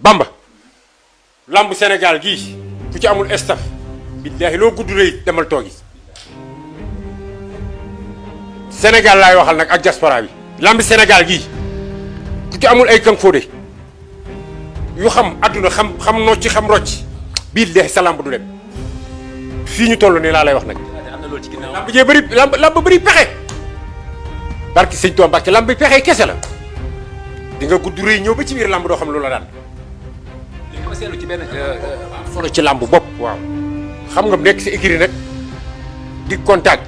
Bamba lamb Sénégal gii ku ci amul staff billaahi loo gudd rëy demal toogi Sénégal laay waxal nag ak diaspora bi lamb Sénégal gii ku ci amul ay kang fóode yu xam adduna xam nocci xam rocci billaahi sa lamb du dem fii ñu toll nii laa lay wax nag. am na loolu ci ginnaaw. lamb jee bëri lamb bëri pexe barki sëñ Tuubaa Mbàkke lamb bi pexe kese la di nga gudd rëy ñëw ba ci biir lamb doo xam lu la daan. li ma seetlu ci benn solo ci lamb bopp waaw xam nga nekk si écurie nag di contact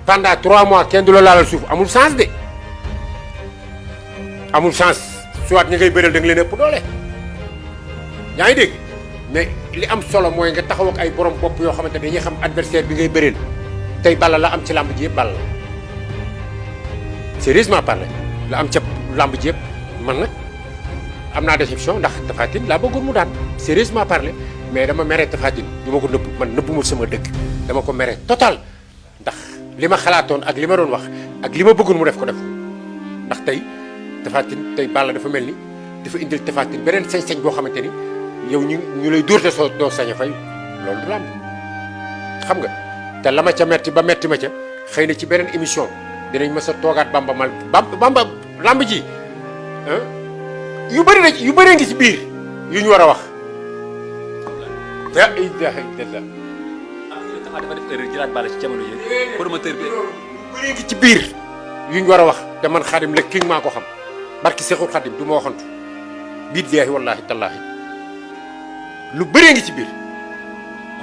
pendant 3 mois kenn du la laalal suuf amul chance de amul chance soit ñi ngay bëreel da nga leen ëpp doole yaa ngi dégg mais li am solo mooy nga taxaw ak ay borom bopp yoo xamante ne dañuy xam adversaire bi ngay bëreel tey Balla la am ci lamb ji yëpp Balla sérieusement parlé la am ca lamb ji yëpp man nag am naa déception ndax Tapha Tine laa bëggoon mu daan sérieusement parlé mais dama mere Tapha Tine du ma ko nëbb man nëbbuma sama dëkk dama ko mere total ndax li ma xalaatoon ak li ma doon wax ak li ma bëggoon mu def ko def ndax tey Tapha Tine tey Balla dafa mel ni dafa indil Tapha Tine beneen sañ-sañ boo xamante ni yow ñu lay dóor te soo doo sañ a fay loolu du làmb xam nga te la ma ca metti ba metti ma ca xëy na ci beneen émission dinañ ma sa toogaat Bamba mal Bamba làmb ji yu bëri na yu bëree ngi ci biir yu ñu war a wax la ilaha illallah Tapha dafa def erreur jëlaat Balla ci jamono yi promoteur bi yu bëree ngi ci biir yu ñu war a wax te man Xaadim la king maa ko xam barki Seexul Xaadim du ma waxantu billaahi wallaahi tallaahi lu bëree ngi ci biir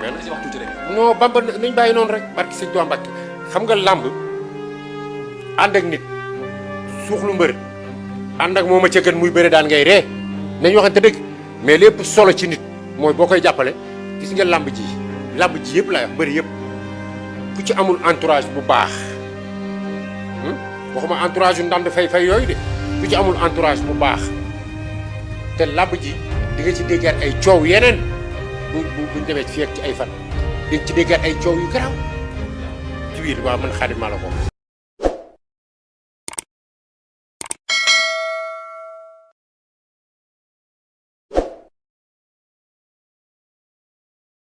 mais na si wax tuuti rek. non Bamba nañ bàyyi noonu rek barki Sëñ Tuubaa Mbàkke xam nga làmb ànd ak nit suuxlu mbër ànd ak moom a ca gën muy bëre daan ngay ree nañ waxante dëgg mais lépp solo ci nit mooy boo koy jàppale gis nga làmb ji yëpp laay wax bëri yëpp ku ci amul entourage bu baax waxuma entourage yu ndam dafay fay yooyu de ku ci amul entourage bu baax te làmb ji di nga ci déggaat ay coow yeneen buñ demee fii ak ci ay fan di nga ci déggaat ay coow yu garaaw ci biir waaw man Xaadim maa la ko